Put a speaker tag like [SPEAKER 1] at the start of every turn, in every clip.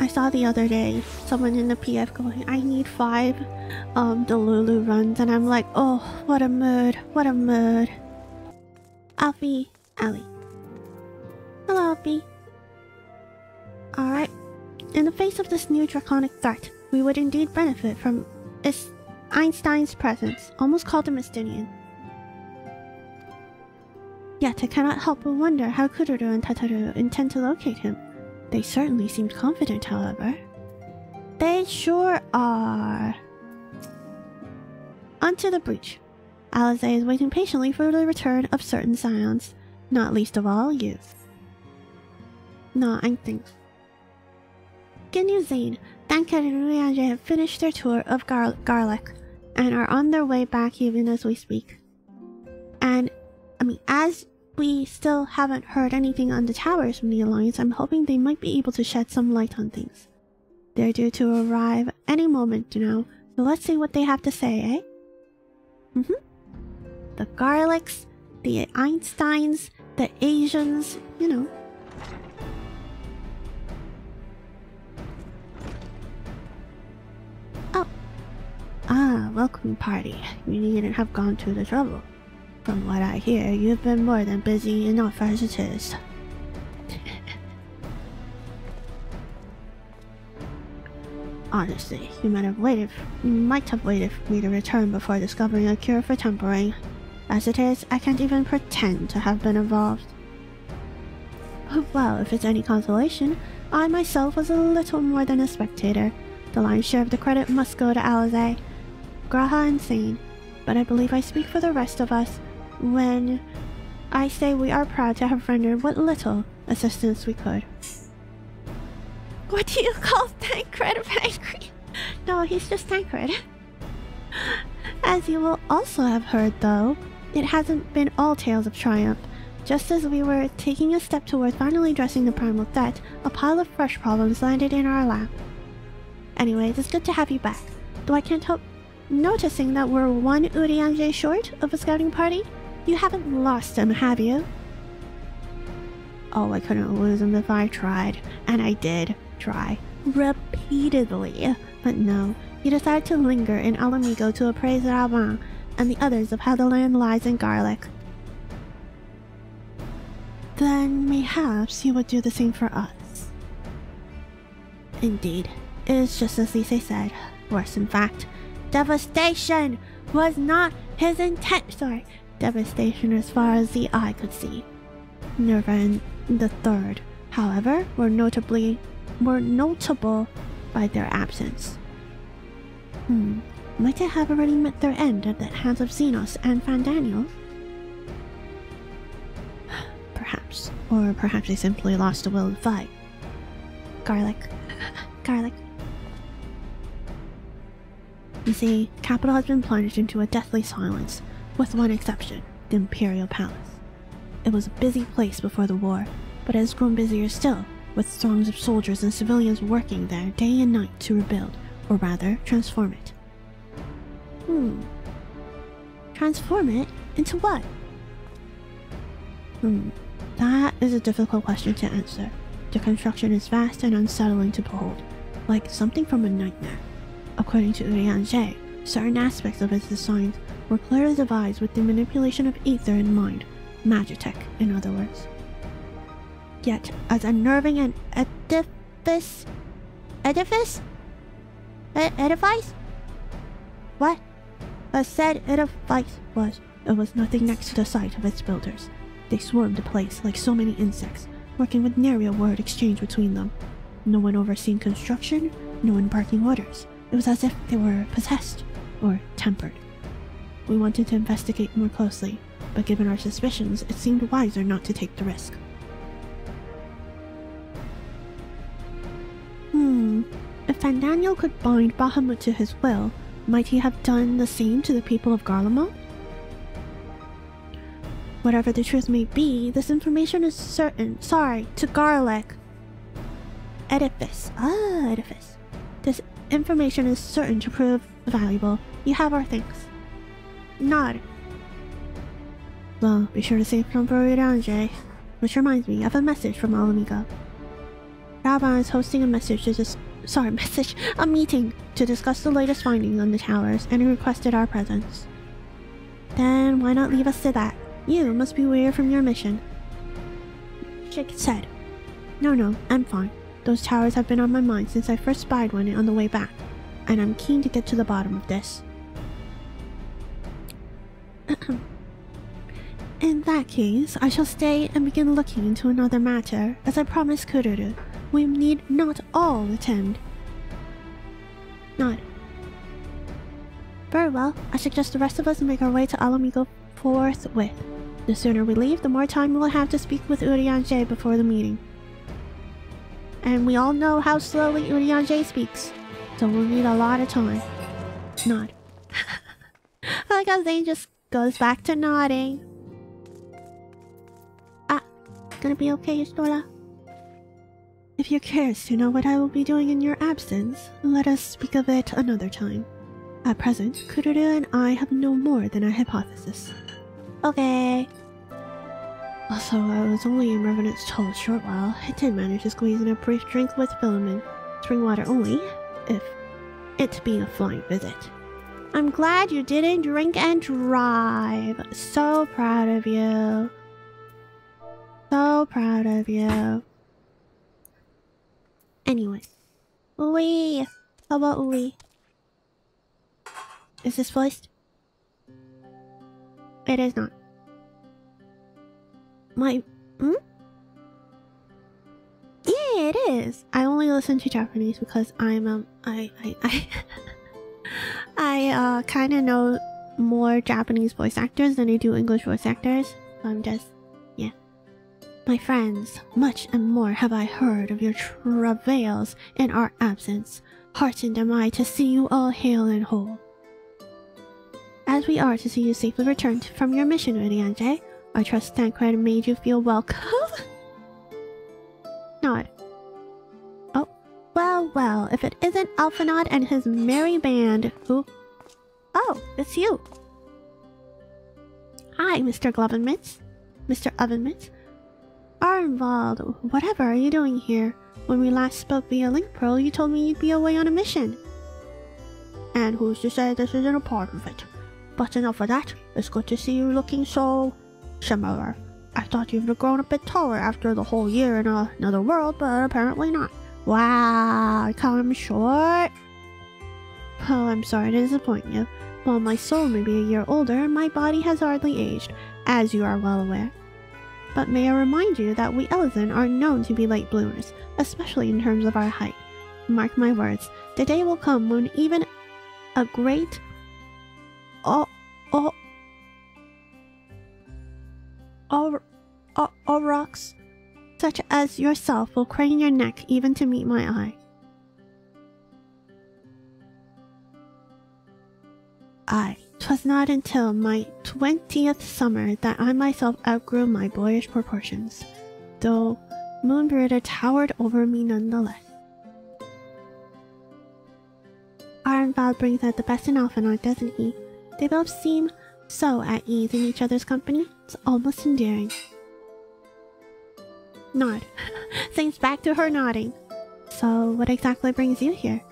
[SPEAKER 1] saw the other day someone in the PF going, I need 5 Delulu runs, and I'm like, oh, what a mood, what a mood. Alfie, Allie. Hello, Alfie. Alright. In the face of this new draconic threat, we would indeed benefit from Einstein's presence. Almost called him Estinien. Yet I cannot help but wonder how Kururu and Tataru intend to locate him. They certainly seemed confident, however. They sure are. Onto the breach. ષ is waiting patiently for the return of certain scions, not least of all youth. No, I think. Ginyu Zane, Danker and Urianger have finished their tour of Garlic and are on their way back even as we speak. And, as we still haven't heard anything on the towers from the Alliance, I'm hoping they might be able to shed some light on things. They're due to arrive any moment now, so let's see what they have to say, eh? The Garlics, the Einsteins, the Asians, you know. Oh. Ah, welcome party. You needn't have gone to the trouble. From what I hear, you've been more than busy enough as it is. Honestly, you might have waited for me to return before discovering a cure for tempering. As it is, I can't even pretend to have been involved. Well, if it's any consolation, I myself was a little more than a spectator. The lion's share of the credit must go to ષ, Graha and Zane, but I believe I speak for the rest of us when I say we are proud to have rendered what little assistance we could. What do you call Tancred of angry? No, he's just Tancred. As you will also have heard, though, it hasn't been all tales of triumph. Just as we were taking a step towards finally addressing the primal threat, a pile of fresh problems landed in our lap. Anyways, it's good to have you back, though I can't help noticing that we're one Urianger short of a scouting party. You haven't lost him, have you? Oh, I couldn't lose him if I tried, and I did try repeatedly, but no, he decided to linger in Alamigo to appraise Raban and the others of how the land lies in Garlic. Then mayhaps he would do the same for us. Indeed, it is just as ષ said. Worse, in fact, devastation was not his intent. Devastation as far as the eye could see. Nerva and the Third, however, were notable by their absence. Might they have already met their end at the hands of Xenos and Fandaniel? Perhaps. Or perhaps they simply lost the will to fight. Garlic. You see, capital has been plunged into a deathly silence, with one exception, the Imperial Palace. It was a busy place before the war, but it has grown busier still, with throngs of soldiers and civilians working there day and night to rebuild, or rather, transform it. Transform it into what? That is a difficult question to answer. The construction is vast and unsettling to behold, like something from a nightmare. According to Urianger, certain aspects of its design were clearly devised with the manipulation of ether in mind, magitech, in other words. Yet, as unnerving an edifice? What? A said edifice was, it was nothing next to the sight of its builders. They swarmed the place like so many insects, working with nary a word exchange between them. No one overseeing construction, no one barking orders. It was as if they were possessed, or tempered. We wanted to investigate more closely, but given our suspicions, it seemed wiser not to take the risk. If Fandaniel could bind Bahamut to his will, might he have done the same to the people of Garlemald? Whatever the truth may be, this information is certain. To Garlic. Edifice. Edifice. This information is certain to prove valuable. You have our thanks. Nod. Well, be sure to save some for Urianger. Which reminds me, I have a message from Alamigo. Graham is hosting a meeting to discuss the latest findings on the towers, and he requested our presence. Then why not leave us to that? You must be weary from your mission. Shik said, No, I'm fine. Those towers have been on my mind since I first spied one on the way back, and I'm keen to get to the bottom of this. In that case, I shall stay and begin looking into another matter, as I promised Kururu. We need not all attend. Nod. Very well, I suggest the rest of us make our way to Alamigo forthwith. The sooner we leave, the more time we'll have to speak with Urianger before the meeting. And we all know how slowly Urianger speaks, so we'll need a lot of time. Nod. I like how Zane just goes back to nodding. Gonna be okay, Istora? If you're curious to know what I will be doing in your absence, let us speak of it another time. At present, Kururu and I have no more than a hypothesis. Okay. Also, I was only in Revenant's Toll a short while. I did manage to squeeze in a brief drink with Philemon. Spring water only, if it being a flying visit. I'm glad you didn't drink and drive. So proud of you. So proud of you. Anyway. Ooey. How about ooey? Is this voiced? It is not. Yeah, it is. I only listen to Japanese because I'm I kind of know more Japanese voice actors than I do English voice actors. So I'm just, yeah. My friends, much and more have I heard of your travails in our absence. Heartened am I to see you all hale and whole. As we are to see you safely returned from your mission, Urianger, I trust Tancred made you feel welcome. Nod. Oh, well, if it isn't Alphanod and his merry band, who... Oh, it's you. Hi, Mr. Glovenmitz. Mr. Ovenmitz. Arnvald, whatever are you doing here? When we last spoke via Link Pearl, you told me you'd be away on a mission. And who's to say this isn't a part of it? But enough of that. It's good to see you looking so... similar. I thought you'd have grown a bit taller after the whole year in another world, but apparently not. Wow, I come short. Oh, I'm sorry to disappoint you. While my soul may be a year older, my body has hardly aged, as you are well aware. But may I remind you that we Elizan are known to be late bloomers, especially in terms of our height. Mark my words, the day will come when even a great... rocks such as yourself will crane your neck even to meet my eye. Aye, 'twas not until my 20th summer that I myself outgrew my boyish proportions, though Moonbird towered over me nonetheless. Arnvald brings out the best in Alphanor, doesn't he? They both seem so at ease in each other's company, it's almost endearing. Nod. Seems back to her nodding. So, what exactly brings you here?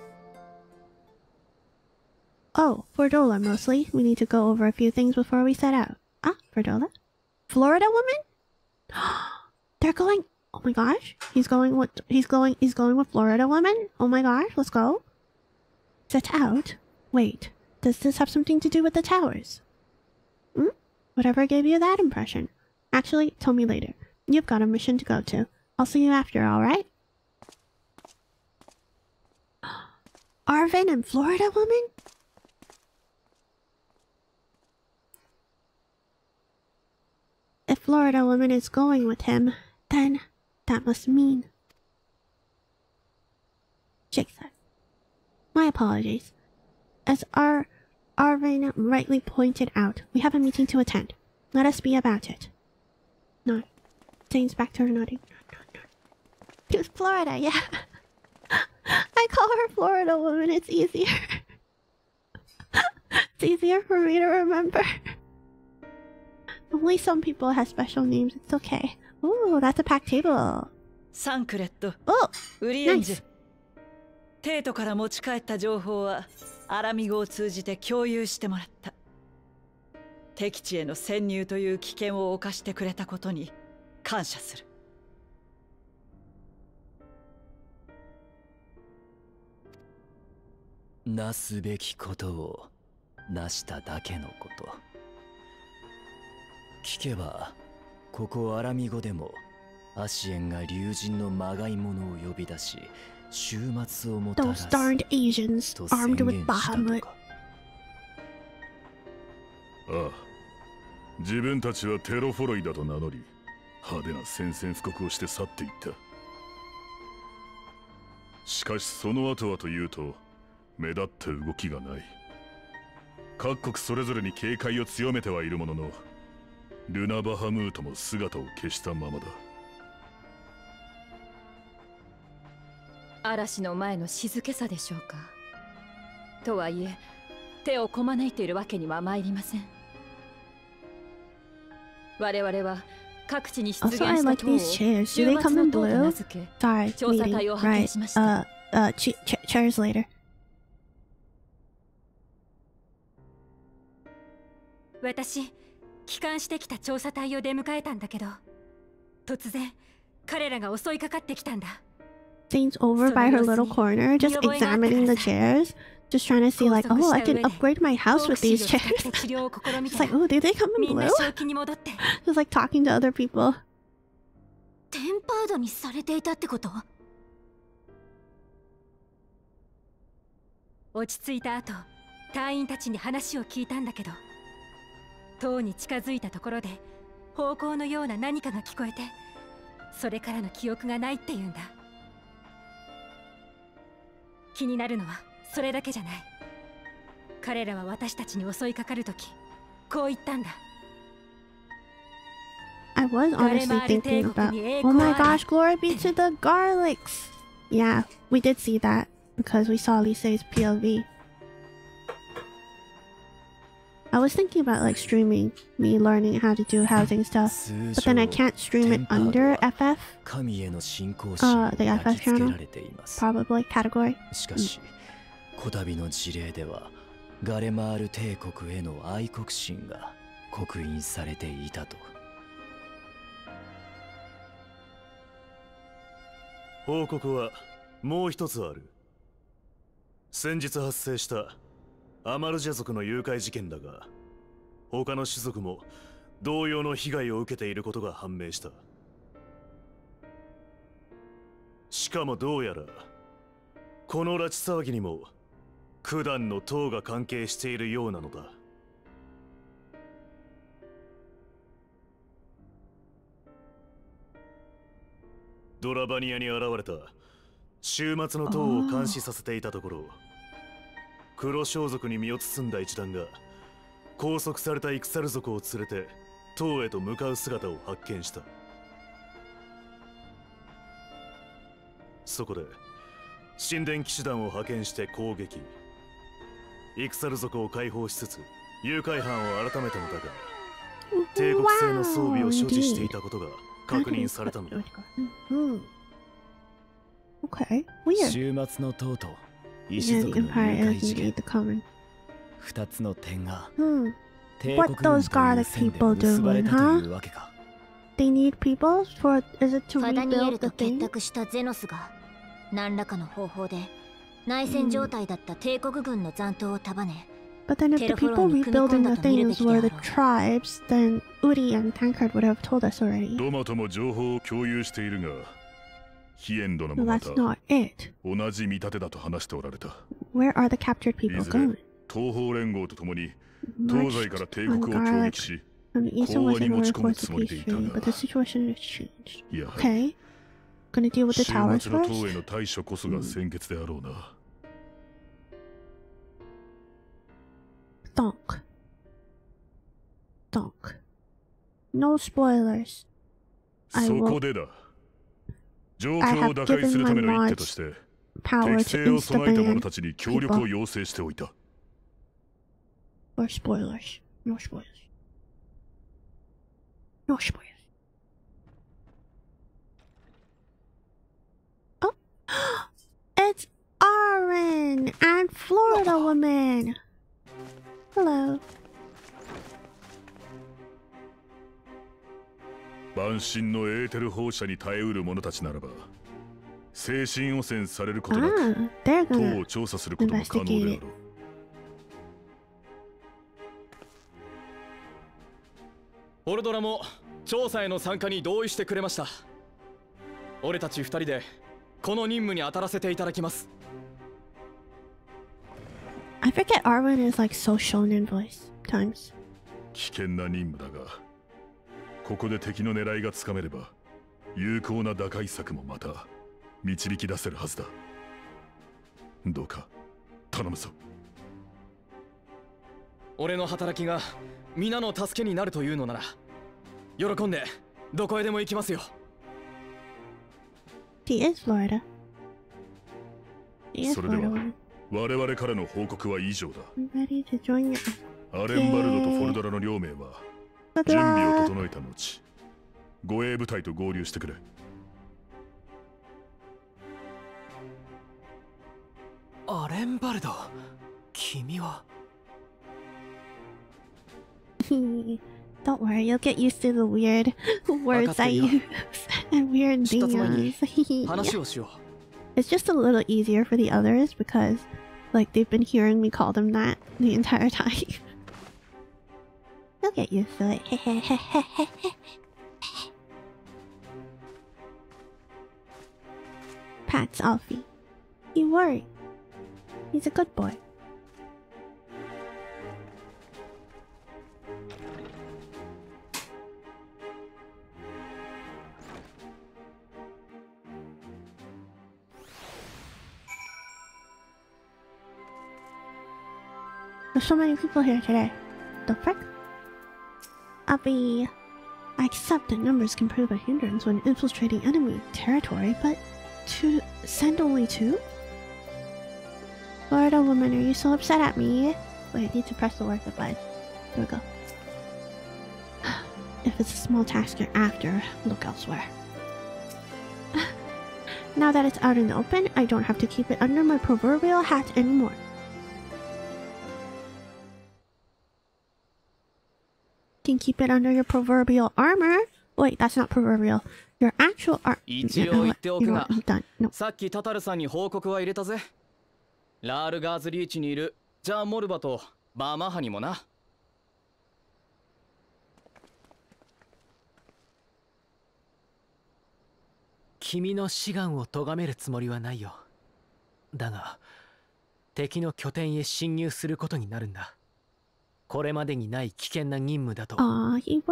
[SPEAKER 1] Oh, Fordola mostly. We need to go over a few things before we set out. Ah, Fordola? Florida woman? They're going... Oh my gosh. He's going with Florida woman? Oh my gosh, let's go. Set out? Wait, does this have something to do with the towers? Whatever gave you that impression? Actually, tell me later. You've got a mission to go to. I'll see you after, alright? Arvin and Florida woman? If Florida woman is going with him, then that must mean... Jake said. My apologies. As Arvin rightly pointed out, we have a meeting to attend. Let us be about it. No. Zane's back to her nodding. It was Florida, yeah. I call her Florida woman, it's easier. It's easier for me to remember. Only some people have special names, it's okay. Ooh, that's a packed table.
[SPEAKER 2] Sancretto.
[SPEAKER 1] Oh!
[SPEAKER 2] ウリエンジュ
[SPEAKER 1] Nice.
[SPEAKER 2] テートから持ち帰った情報はアラミ語を通じて共有してもらった。敵地への潜入という危険を冒してくれたことに感謝する。
[SPEAKER 3] なすべきことをなしただけのこと。聞けばここアラミ語でもアシエンが竜神のまがいものを呼び出し終末をもたら
[SPEAKER 1] Those
[SPEAKER 3] す
[SPEAKER 1] darned Asians
[SPEAKER 3] と
[SPEAKER 1] armed
[SPEAKER 3] 宣
[SPEAKER 1] with
[SPEAKER 3] 言したと
[SPEAKER 1] Bahamut.
[SPEAKER 3] か。
[SPEAKER 4] ああ、自分たちはテロフォロイだと名乗り派手な宣戦布告をして去っていった。しかしその後はというと目立った動きがない。各国それぞれに警戒を強めてはいるものの、ルナ・バハムートも姿を消したままだ。
[SPEAKER 5] 嵐の前の静けさでしょうか。とはいえ手をこまねいているわけには参りません。我々は各地に出現
[SPEAKER 1] Also, I
[SPEAKER 5] した
[SPEAKER 1] like
[SPEAKER 5] 塔を
[SPEAKER 1] these
[SPEAKER 5] 終
[SPEAKER 1] chairs. Do
[SPEAKER 5] 末
[SPEAKER 1] they
[SPEAKER 5] の
[SPEAKER 1] come
[SPEAKER 5] 塔
[SPEAKER 1] in
[SPEAKER 5] と名
[SPEAKER 1] blue?
[SPEAKER 5] 付け
[SPEAKER 1] Sorry,
[SPEAKER 5] 調査隊
[SPEAKER 1] meeting.
[SPEAKER 5] を派遣
[SPEAKER 1] Right.
[SPEAKER 5] しました。
[SPEAKER 1] Chairs later.
[SPEAKER 6] 私、帰還してきた調査隊を出迎えたんだけど、突然彼らが襲いかかってきたんだ。
[SPEAKER 1] Zane's over by her little corner, just examining the chairs, just trying to see like, oh, I can upgrade my house with these chairs. It's like, oh, do they come in
[SPEAKER 6] みんな
[SPEAKER 1] blue?
[SPEAKER 6] 正気に戻って。
[SPEAKER 1] Just like talking to other people.
[SPEAKER 6] テンパードにされていたってこと？落ち着いた後、隊員たちに話を聞いたんだけど、塔に近づいたところで咆哮のような何かが聞こえて、それからの記憶がないって言うんだ。気になるのはそれだけじゃない。彼らは私たちに襲いかかるとき、こう言ったんだ。
[SPEAKER 1] I was honestly thinking about, oh my gosh, glory be to the garlics. Yeah, we did see that because we saw Lise's POV. I was thinking about like streaming me learning how to do housing stuff, but then I can't stream it under FF.
[SPEAKER 3] 神への信仰
[SPEAKER 1] The
[SPEAKER 3] 心に
[SPEAKER 1] FF
[SPEAKER 3] 焼き付け
[SPEAKER 1] channel,
[SPEAKER 3] られています。
[SPEAKER 1] probably category.
[SPEAKER 3] しかし、こたびの事例ではガレマール帝国への愛国心が刻印されていたと。
[SPEAKER 7] 報告はもう一つある。先日発生したアマルジャ族の誘拐事件だが、他の種族も同様の被害を受けていることが判明した。しかもどうやらこの拉致騒ぎにも九段の塔が関係しているようなのだ。ドラバニアに現れた終末の塔を監視させていたところ、黒装束に身を包んだ一団が拘束されたイクサル族を連れて塔へと向かう姿を発見した。そこで神殿騎士団を派遣して攻撃。イクサル族を解放しつつ誘拐犯を改めたのだが、帝国製の装備を所持していたことが確認されたのだ。
[SPEAKER 1] Okay, weird.
[SPEAKER 3] 終末の塔と
[SPEAKER 1] Yeah,
[SPEAKER 3] 石
[SPEAKER 1] the
[SPEAKER 3] 族の誘
[SPEAKER 1] Empire
[SPEAKER 3] 拐
[SPEAKER 1] is
[SPEAKER 3] 事件、
[SPEAKER 1] indeed the common.
[SPEAKER 3] 二つの点が
[SPEAKER 1] What those garlic people doing, huh? They need people for, is it to
[SPEAKER 6] ファダニエ
[SPEAKER 1] rebuild
[SPEAKER 6] ル
[SPEAKER 1] the
[SPEAKER 6] と結
[SPEAKER 1] thing?
[SPEAKER 6] 託したゼノスが何らかの方法で内戦状態だった帝国軍の残党を束ね、
[SPEAKER 1] But then if the people rebuilding the things were the tribes, then Uri and Tankard would have told us already.
[SPEAKER 4] ドマとも情報を共有しているが、ヒエン殿も
[SPEAKER 1] Well,
[SPEAKER 4] ま
[SPEAKER 1] that's
[SPEAKER 4] た
[SPEAKER 1] not it.
[SPEAKER 4] 同じ見立てだと話しておられた。
[SPEAKER 1] Where are the captured
[SPEAKER 4] い
[SPEAKER 1] people
[SPEAKER 4] ずれ
[SPEAKER 1] going?
[SPEAKER 4] 東方連合とともに東西から帝国を攻撃し、
[SPEAKER 1] And the Eastern
[SPEAKER 4] 講和
[SPEAKER 1] was
[SPEAKER 4] に
[SPEAKER 1] in
[SPEAKER 4] 持ち
[SPEAKER 1] order
[SPEAKER 4] 込
[SPEAKER 1] for
[SPEAKER 4] む
[SPEAKER 1] us
[SPEAKER 4] つ
[SPEAKER 1] to
[SPEAKER 4] もり
[SPEAKER 1] peace
[SPEAKER 4] でいた
[SPEAKER 1] treaty,
[SPEAKER 4] が、
[SPEAKER 1] but the situation has changed.
[SPEAKER 4] やはり
[SPEAKER 1] Okay. Gonna deal with the
[SPEAKER 4] 終
[SPEAKER 1] towers
[SPEAKER 4] 末の塔
[SPEAKER 1] first?
[SPEAKER 4] への対処こそが先決であろうな。
[SPEAKER 1] Donk. Donk. No spoilers.
[SPEAKER 4] そこでだ。状況を打開するための一手として、
[SPEAKER 1] Power
[SPEAKER 4] 適
[SPEAKER 1] to
[SPEAKER 4] 性を備えた者
[SPEAKER 1] insta-ban
[SPEAKER 4] たちに協力を要請しておいた。
[SPEAKER 1] or spoilers. No spoilers. No spoilers. Oh, It's Aaron and Florida woman. Hello.
[SPEAKER 4] 万身のエーテル放射に耐えうる者たちならば、精神汚染されることなく、
[SPEAKER 1] they're
[SPEAKER 4] 塔
[SPEAKER 1] gonna
[SPEAKER 4] を調査することも可能であろう。
[SPEAKER 3] ポルドラも調査への参加に同意してくれました。俺たち二人でこの任務に当たらせていただきます。
[SPEAKER 1] I forget Arwen is like so shown in voice times.
[SPEAKER 4] 危険な任務だが、ここで敵の狙いがつかめれば、有効な打開策もまた導き出せるはずだ。どうか頼むぞ。
[SPEAKER 3] 俺の働きが皆の助けになるというのなら、喜んでどこへでも行きますよ。
[SPEAKER 1] She is Florida. She is
[SPEAKER 4] それで
[SPEAKER 1] Florida
[SPEAKER 4] は
[SPEAKER 1] woman.
[SPEAKER 4] 我々からの報告は以上だ。
[SPEAKER 1] I'm ready to join you.
[SPEAKER 4] アレンバルドとフォルドラの両名は準備を整えた後、護衛部隊と合流してくれ。
[SPEAKER 3] アレンバルド、君は
[SPEAKER 1] Don't worry, you'll get used to the weird words I use and weird names. It's just a little easier for the others because, like, they've been hearing me call them that the entire time. They'll get used to it. Pats Alfie. You worry. He's a good boy. There's so many people here today. The frick? I accept that numbers can prove a hindrance when infiltrating enemy territory, but to send only 2? Florida woman, are you so upset at me? Wait, I need to press the work button. There we go. If it's a small task you're after, look elsewhere. Now that it's out in the open, I don't have to keep it under my proverbial hat anymore. Can keep it under your proverbial armor. Wait, that's not proverbial. Your actual armor. I'm done. No.
[SPEAKER 3] さっきタタルさんに報告は入れたぜ。ラールガーズリーチにいるジャー・モルバとバーマハにもな。君の志願を咎めるつもりはないよ。だが、敵の拠点へ侵入することになるんだ。これまでにない危険な任務だと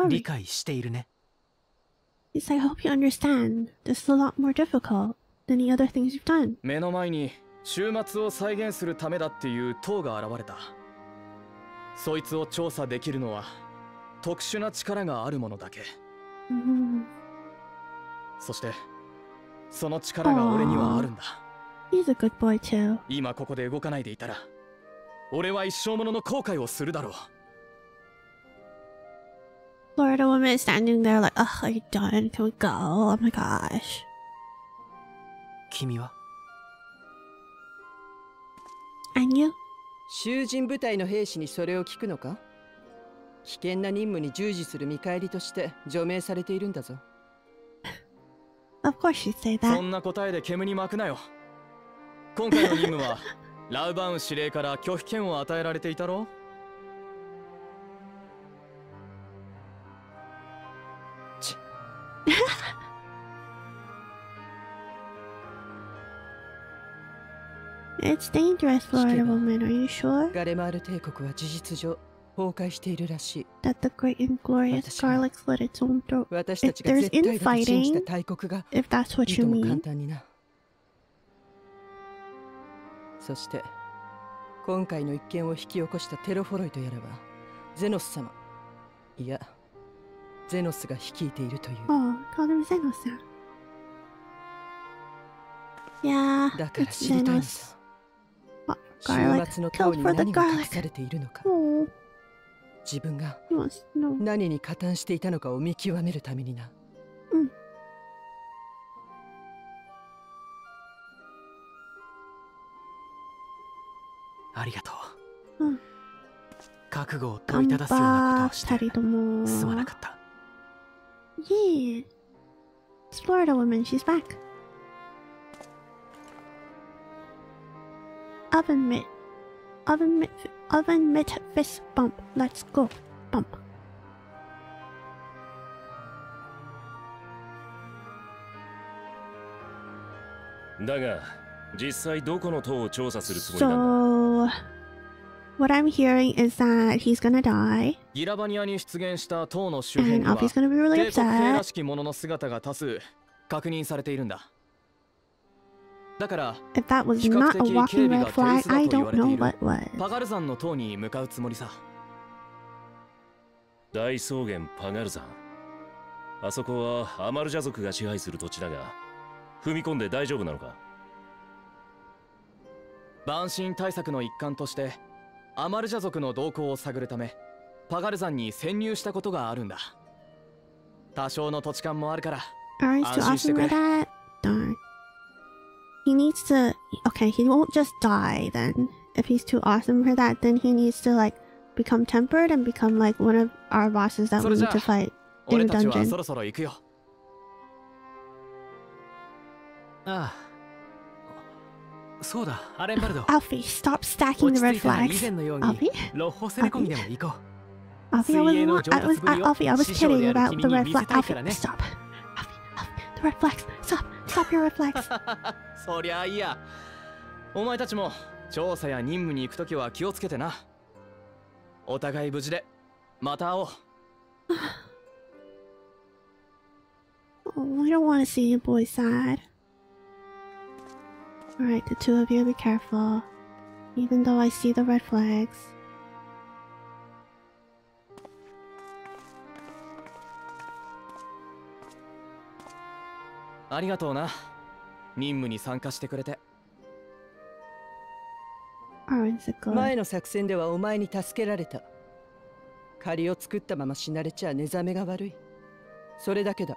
[SPEAKER 3] 理解しているね。
[SPEAKER 1] Yes, I hope you understand. This is a lot more difficult than the other things you've done.
[SPEAKER 3] 目の前に終末を再現するためだっていう塔が現れた。そいつを調査できるのは特殊な力があるものだけ。そしてその力が俺にはあるんだ。
[SPEAKER 1] He's a good boy too.
[SPEAKER 3] 今ここで動かないでいたら、俺は一生ものの後悔をするだろう。
[SPEAKER 1] Florida woman is standing there like, ugh, are you done? Can we go? Oh my gosh.
[SPEAKER 3] 君は
[SPEAKER 1] And you?
[SPEAKER 8] 囚人部隊の兵士にそれを聞くのか？危険な任務に従事する見返りとして除名されているんだぞ。
[SPEAKER 1] Of course you'd say that.
[SPEAKER 3] そんな答えで煙に巻くなよ。今回の任務はラウバウン司令から拒否権を与えられていたろ。
[SPEAKER 1] It's dangerous, Florida woman. Are you sure?
[SPEAKER 8] ガレマール帝国は事実上崩壊しているらしい。
[SPEAKER 1] That the great and glorious garlic slit its own throat.
[SPEAKER 8] 私た
[SPEAKER 1] If
[SPEAKER 8] ちが
[SPEAKER 1] there's
[SPEAKER 8] 絶対だと信じた
[SPEAKER 1] infighting,
[SPEAKER 8] 大国が
[SPEAKER 1] if that's what
[SPEAKER 8] い
[SPEAKER 1] you
[SPEAKER 8] とも簡
[SPEAKER 1] mean.
[SPEAKER 8] 単にな。そして今回の一件を引き起こしたテロフォロイとやらはゼノス様、いやゼノスが率いているという。
[SPEAKER 1] Oh, call him Zenos-san. Yeah,
[SPEAKER 8] だから
[SPEAKER 1] it's
[SPEAKER 8] 知りたいの
[SPEAKER 1] Zenos.
[SPEAKER 8] だ。
[SPEAKER 1] What,
[SPEAKER 8] 終
[SPEAKER 1] garlic?
[SPEAKER 8] 末の塔
[SPEAKER 1] Killed
[SPEAKER 8] に
[SPEAKER 1] for the
[SPEAKER 8] 何が隠
[SPEAKER 1] garlic.
[SPEAKER 8] されているのか、
[SPEAKER 1] Oh,
[SPEAKER 8] 自分が
[SPEAKER 1] he wants to know.
[SPEAKER 8] 何に加担していたのかを見極めるためにな。
[SPEAKER 3] ありがと
[SPEAKER 1] う。
[SPEAKER 3] う。覚悟を問いただすようなことをして
[SPEAKER 1] 二人とも。
[SPEAKER 3] すまなかった。
[SPEAKER 1] Yeah. It's Florida woman, she's back. Oven mitt fist bump. Let's go. Bump.
[SPEAKER 9] だが実際どこの塔を調査するつもりなんだ。
[SPEAKER 1] So, what I'm hearing is that he's gonna die.
[SPEAKER 3] ギラバニアに出現した塔の周辺
[SPEAKER 1] And
[SPEAKER 3] には
[SPEAKER 1] Alfie's gonna be really
[SPEAKER 3] 帝国兵ら
[SPEAKER 1] upset.
[SPEAKER 3] しき者の姿が多数確認されているんだ。だから
[SPEAKER 1] If that was
[SPEAKER 3] 比較
[SPEAKER 1] not a
[SPEAKER 3] 的警
[SPEAKER 1] walking
[SPEAKER 3] 備
[SPEAKER 1] red
[SPEAKER 3] が手
[SPEAKER 1] flag,
[SPEAKER 3] 薄だ
[SPEAKER 1] I
[SPEAKER 3] と言わ
[SPEAKER 1] don't
[SPEAKER 3] れてい
[SPEAKER 1] know
[SPEAKER 3] る
[SPEAKER 1] what was.
[SPEAKER 3] パガル山の塔に向かうつもりさ。
[SPEAKER 9] 大草原パガル山。あそこはアマルジャ族が支配する土地だが、踏み込んで大丈夫なのか。
[SPEAKER 3] 蛮神対策の一環としてアマルジャ族の動向を探るためパガル山に潜入したことがあるんだ。多少の土地勘もあるから。
[SPEAKER 1] Alright, he's too awesome for that. Darn. He needs to. Okay, he won't just die then. If he's too awesome for that, then he needs to like become tempered and become like one of our bosses that we need to fight in
[SPEAKER 3] 俺
[SPEAKER 1] a
[SPEAKER 3] たちは
[SPEAKER 1] dungeon.
[SPEAKER 3] そろそろ行くよ。ああ。そうだ、アレンバルド。
[SPEAKER 1] Alfie, stop stacking the red
[SPEAKER 3] 以
[SPEAKER 1] flags.
[SPEAKER 3] 前のように
[SPEAKER 1] Alfie?
[SPEAKER 3] ロッホセレコミでも行こう。
[SPEAKER 1] Alfie, Alfie, I was kidding about the red flag. Alfie, stop. Alfie, the red flags. Stop. Stop your red flags.
[SPEAKER 3] そりゃいいや。お前たちも調査や任務に行くときは気をつけてな。お互い無事でまた会おう。
[SPEAKER 1] Oh, I don't want to see you boys sad. Alright, the two of you be careful. Even though I see the red flags.
[SPEAKER 3] ありがとうな。任務に参加してくれて。
[SPEAKER 1] Alright, is it good?
[SPEAKER 8] 前の作戦ではお前に助けられた。借りを作ったまま死なれちゃ寝覚めが悪い。それだけだ。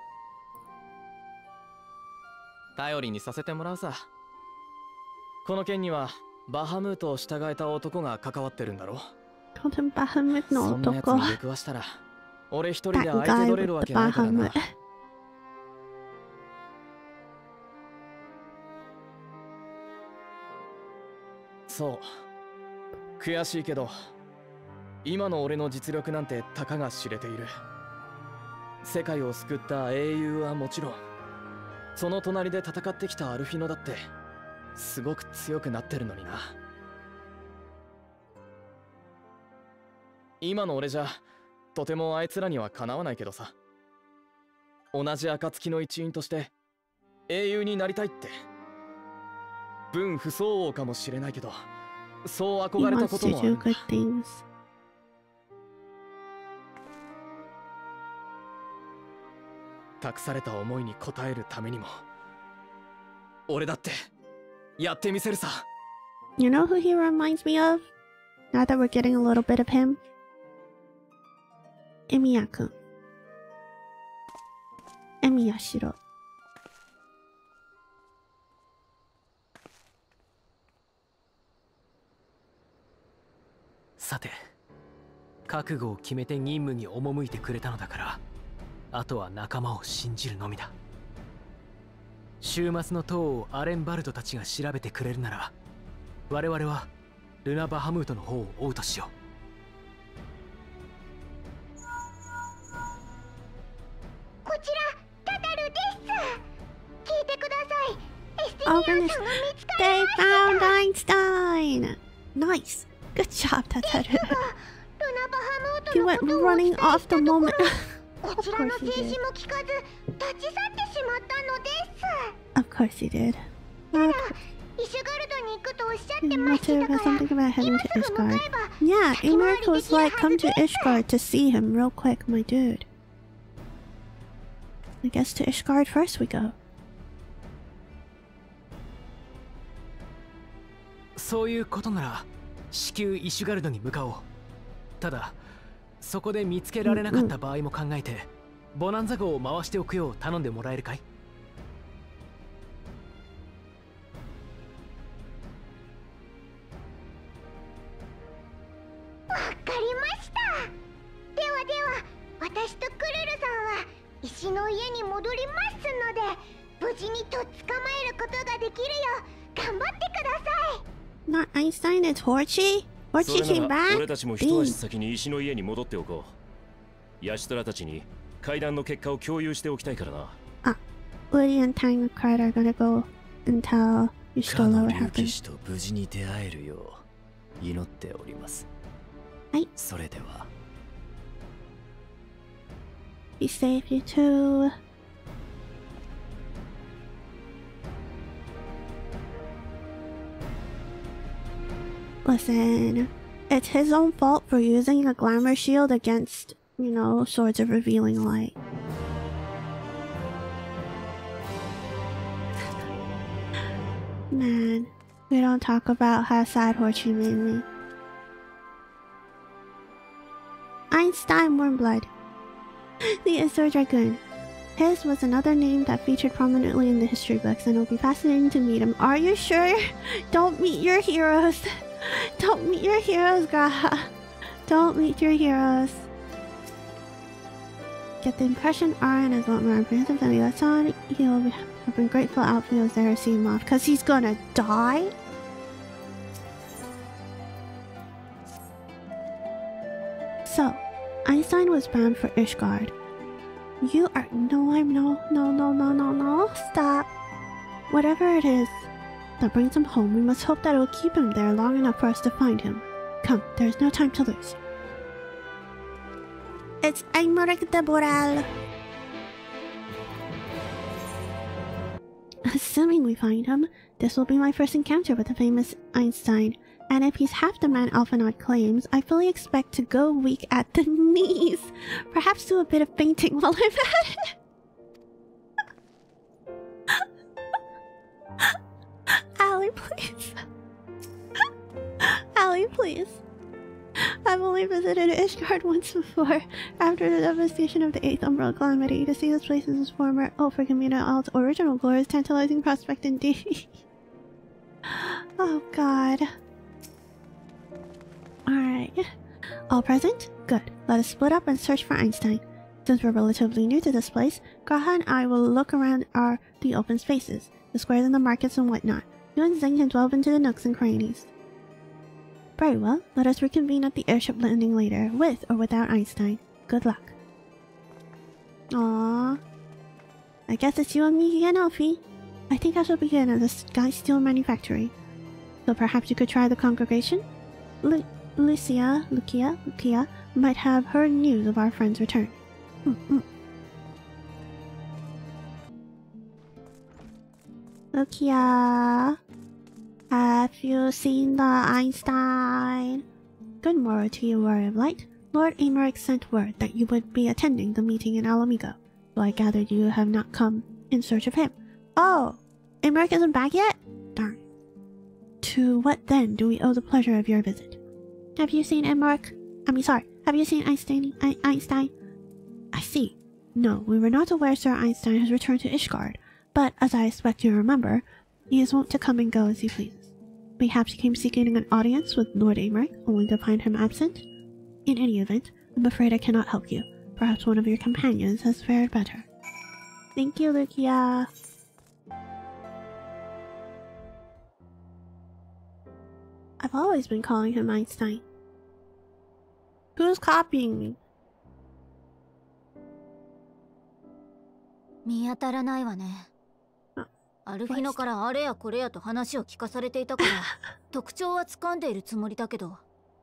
[SPEAKER 3] 頼りにさせてもらうさ。この件にはバハムートを従えた男が関わってるんだろう。
[SPEAKER 1] Called him Bahamut
[SPEAKER 3] そんなやつ
[SPEAKER 1] no
[SPEAKER 3] に
[SPEAKER 1] otoko.
[SPEAKER 3] 出くわしたら俺一人で
[SPEAKER 1] That
[SPEAKER 3] 相手
[SPEAKER 1] guy
[SPEAKER 3] 取れる
[SPEAKER 1] with
[SPEAKER 3] わ
[SPEAKER 1] the
[SPEAKER 3] けないからな。
[SPEAKER 1] Bahamut.
[SPEAKER 3] そう悔しいけど今の俺の実力なんてたかが知れている。世界を救った英雄はもちろんその隣で戦ってきたアルフィノだってすごく強くなってるのにな。今の俺じゃとてもあいつらにはかなわないけどさ。同じ暁の一員として英雄になりたいって。分不相応かもしれないけどそう
[SPEAKER 1] He
[SPEAKER 3] 憧れた
[SPEAKER 1] wants
[SPEAKER 3] こと
[SPEAKER 1] to
[SPEAKER 3] もある
[SPEAKER 1] do
[SPEAKER 3] んだ。
[SPEAKER 1] good things.
[SPEAKER 3] 託された思いに応えるためにも俺だってやってみせるさ。
[SPEAKER 1] You know who he reminds me of? Now that we're getting a little bit of him? Emiya-kun. Emiyashiro.
[SPEAKER 3] さて覚悟を決めて任務に赴いてくれたのだからあとは仲間を信じるのみだ。週末の塔をアレンバルドたちが調べてくれるなら我々はルナ・バハムートの方を追うとしよう。
[SPEAKER 10] こちらタタルです。聞いてください。エスティ
[SPEAKER 1] Oh
[SPEAKER 10] ニアン
[SPEAKER 1] goodness.
[SPEAKER 10] さんが見つか
[SPEAKER 1] They
[SPEAKER 10] りました。
[SPEAKER 1] found Einstein! Nice. Good job, Tataru.
[SPEAKER 10] ルナ・バハムート
[SPEAKER 1] He
[SPEAKER 10] の
[SPEAKER 1] went
[SPEAKER 10] ことを
[SPEAKER 1] running
[SPEAKER 10] お伝えし
[SPEAKER 1] off
[SPEAKER 10] た
[SPEAKER 1] the
[SPEAKER 10] ところ
[SPEAKER 1] moment.
[SPEAKER 10] こちらの静止も聞かず立ち去ってしまったのです。
[SPEAKER 1] Of course he did.
[SPEAKER 10] ただイシュガルドに行くとおっしゃってま
[SPEAKER 1] Not
[SPEAKER 10] し
[SPEAKER 1] to
[SPEAKER 10] た
[SPEAKER 1] about
[SPEAKER 10] から
[SPEAKER 1] something about heading
[SPEAKER 10] 今
[SPEAKER 1] to
[SPEAKER 10] すぐ向
[SPEAKER 1] Ishgard.
[SPEAKER 10] かえば
[SPEAKER 1] Yeah,
[SPEAKER 10] 先回り
[SPEAKER 1] America was
[SPEAKER 10] できる
[SPEAKER 1] like,
[SPEAKER 10] は
[SPEAKER 1] come
[SPEAKER 10] ず
[SPEAKER 1] to
[SPEAKER 10] です。
[SPEAKER 1] Ishgard to see him real quick, my dude. I guess to Ishgard first we go.
[SPEAKER 3] そういうことなら至急イシュガルドに向かおう。ただそこで見つけられなかった場合も考えて、ボナンザ号を回しておくよう頼んでもらえるかい？
[SPEAKER 10] りました。ではでは、私とクルルさんは石の家に戻りますので、無事にとっ捕まえることができるよう頑張ってください。
[SPEAKER 1] Not Einstein, it's Horchie?
[SPEAKER 9] そ
[SPEAKER 1] Horchie
[SPEAKER 9] れ
[SPEAKER 1] came
[SPEAKER 9] なら
[SPEAKER 1] back?
[SPEAKER 9] 俺たちも一足先に石の家に戻っておこう。ヤシトラたちに会談の結果を共有しておきたいからな。
[SPEAKER 1] Woody and Tangcard are gonna go and tell
[SPEAKER 11] か
[SPEAKER 1] Yushitola
[SPEAKER 11] の
[SPEAKER 1] what
[SPEAKER 11] 竜騎
[SPEAKER 1] happened.
[SPEAKER 11] 士と無事に出会えるよう祈っております。
[SPEAKER 1] はい。
[SPEAKER 11] それでは。
[SPEAKER 1] Be safe, you two. Listen, it's his own fault for using a glamour shield against, you know, swords of revealing light. Man, we don't talk about how sad Horchie made me. Einstein Warmblood. The Azure Dragoon. His was another name that featured prominently in the history books, and it'll be fascinating to meet him. Are you sure? Don't meet your heroes. Don't meet your heroes, Graha. Don't meet your heroes. Get the impression Aaron is what more apprehensive than the other son. He'll have been grateful outfields there to see him off, because he's gonna die? So, Einstein was bound for Ishgard. You are— no, stop. Whatever it is that brings him home, we must hope that it will keep him there long enough for us to find him. Come, there's no time to lose. It's Aymeric de Borel. Assuming we find him, this will be my first encounter with the famous Einstein. And if he's half the man Alphinaud claims, I fully expect to go weak at the knees. Perhaps do a bit of fainting while I'm at it. Allie, please. Allie, please. I've only visited Ishgard once before, after the devastation of the 8th Umbral Calamity. To see this place in its former— oh, forgive me, all its original glory is tantalizing prospect indeed. Oh, God. Alright. All present? Good. Let us split up and search for Einstein. Since we're relatively new to this place, Graha and I will look around the open spaces, the squares and the markets and whatnot. You and Zane can delve into the nooks and crannies. Very well. Let us reconvene at the airship landing later, with or without Einstein. Good luck. Aww. I guess it's you and me again, Alfie. I think I shall begin at the Sky Steel Manufactory. So perhaps you could try the congregation? Lucia might have heard news of our friend's return. Lucia, have you seen the Einstein? Good morrow to you, Warrior of Light. Lord Aymeric sent word that you would be attending the meeting in Alamigo, so I gathered you have not come in search of him. Oh, Aymeric isn't back yet? Darn. To what then do we owe the pleasure of your visit? Have you seen Aymeric? Have you seen Einstein? I see. No, we were not aware Sir Einstein has returned to Ishgard, but as I expect you remember, he is wont to come and go as he pleases. Perhaps he came seeking an audience with Lord Aymeric, only to find him absent? In any event, I'm afraid I cannot help you. Perhaps one of your companions has fared better. Thank you, Lucia. I've always been calling him Einstein. Who's copying me?
[SPEAKER 12] 見当たらないわね。アルフィノからあれやこれやと話を聞かされていたから特徴は掴んでいるつもりだけど。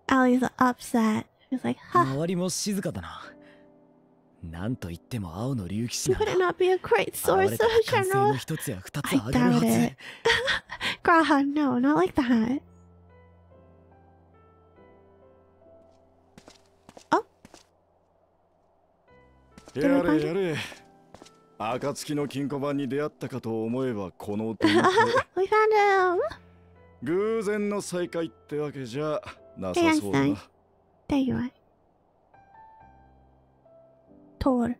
[SPEAKER 1] Allie's upset. She's like, ha.
[SPEAKER 11] 周りも静かだな。なんと言っても青の竜騎士
[SPEAKER 1] Would it not be a great source of general? I doubt it. Graha, no, not like that. Oh.
[SPEAKER 13] やれやれ。暁の金庫番に出会ったかと思えばこの点
[SPEAKER 1] We found him.
[SPEAKER 13] 偶然の再会ってわけじゃなさそうだな。
[SPEAKER 1] There you are. Tor.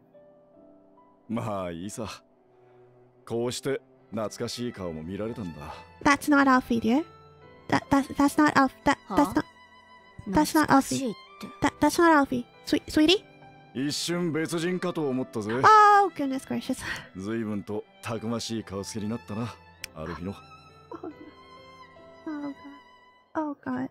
[SPEAKER 13] まあいいさ。こうして懐かしい顔も見られたんだ。
[SPEAKER 1] That's not Alfie, dear. That's not Alfie. That's not Alfie. That's not Alfie. Sweetie?
[SPEAKER 13] 一瞬別人かと思ったぜ。
[SPEAKER 1] Oh, goodness gracious.
[SPEAKER 13] 随分とたくましい顔つきになったな、アルフィノ。
[SPEAKER 1] Oh, God. Oh, God.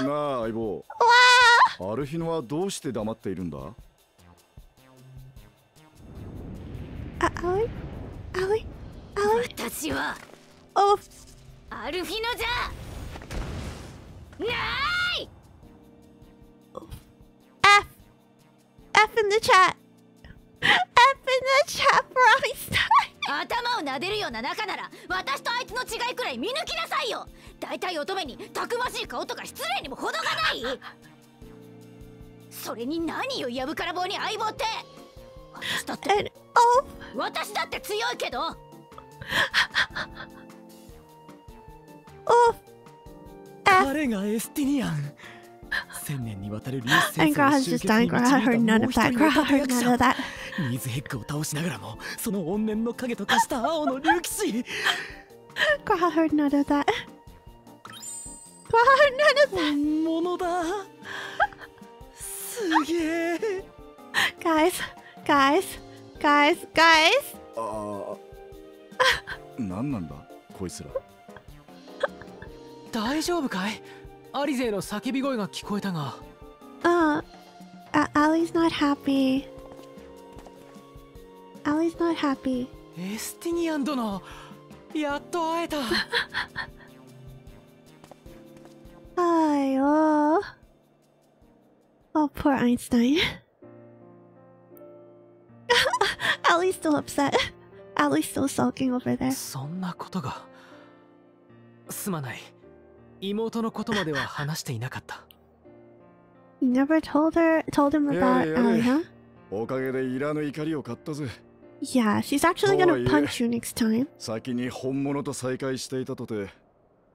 [SPEAKER 13] なあ、相棒。アルフィノはどうして黙っているんだ？Allie?
[SPEAKER 6] 私は
[SPEAKER 1] Oh.
[SPEAKER 6] アルフィノじゃない。
[SPEAKER 1] F in the chat. F in the chat for Einstein.
[SPEAKER 6] 頭を撫でるような仲なら私とあいつの違いくらい見抜きなさいよ。大体乙女にたくましい顔とか失礼にも程がない。それに何よ、やぶから棒に相棒って。私だって強いけど。
[SPEAKER 11] 彼がエスティニアン。1000年にわたる流星
[SPEAKER 1] And Graham just dying. Graham heard none of that. Graham heard none of that.
[SPEAKER 11] 水ヘックを倒しながらもその怨念の影と化した青の竜騎士。
[SPEAKER 1] Graham heard none of that. Graham heard none of that.
[SPEAKER 11] 本物だ。すげえ。
[SPEAKER 1] Guys.
[SPEAKER 13] 何なんだこいつら。
[SPEAKER 3] 大丈夫かい？アリゼの叫び声が聞こえたが。
[SPEAKER 1] Allie's not happy. Allie's not happy.
[SPEAKER 3] エスティニアン殿、やっと会えた。
[SPEAKER 1] Hi, oh, poor Einstein. Allie's still upset. Allie's still sulking over there.
[SPEAKER 3] そんなことが。すまない。妹のことまでは話していなかった。
[SPEAKER 1] You never told him about Allie, huh?
[SPEAKER 13] おかげでいらぬ怒りを買ったぜ。
[SPEAKER 1] Yeah, she's actually gonna punch you next time.
[SPEAKER 13] 先に本物と再会していたとて、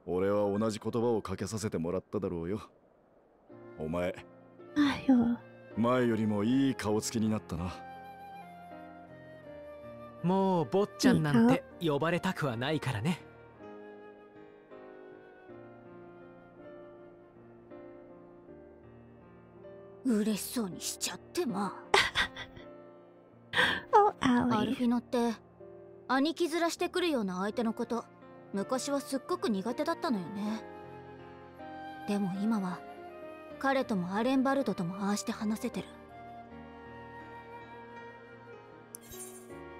[SPEAKER 13] 俺は同じ言葉をかけさせてもらっただろうよ。お前、前よりもいい顔つきになったな。
[SPEAKER 3] もう坊ちゃんなんて呼ばれたくはないからね。
[SPEAKER 6] 嬉しそうにしちゃってま
[SPEAKER 1] あ。
[SPEAKER 6] アルフィノって兄貴面してくるような相手のこと昔はすっごく苦手だったのよね。でも今は彼ともアレンバルドともああして話せてる。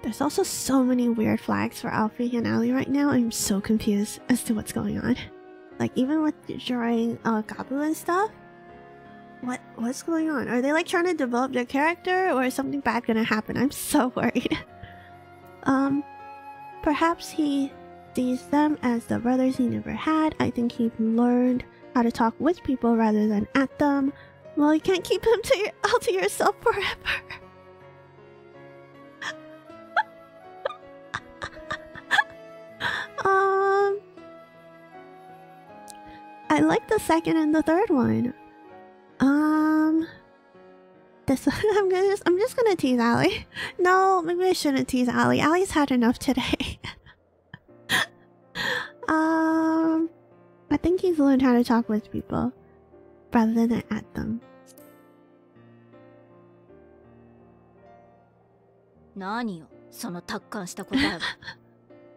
[SPEAKER 1] There's also so many weird flags for Alfie and Allie right now. I'm so confused as to what's going on. Like even with drawing Gabu and stuff. What's going on? Are they like trying to develop their character or is something bad gonna happen? I'm so worried. Perhaps he sees them as the brothers he never had. I think he learned how to talk with people rather than at them. Well, you can't keep him all to yourself forever. I like the second and the third one. This I'm just gonna tease Allie. No, maybe I shouldn't tease Allie. Allie's had enough today. I think he's learned how to talk with people rather than at them.
[SPEAKER 6] 何よ、その達観した答えは。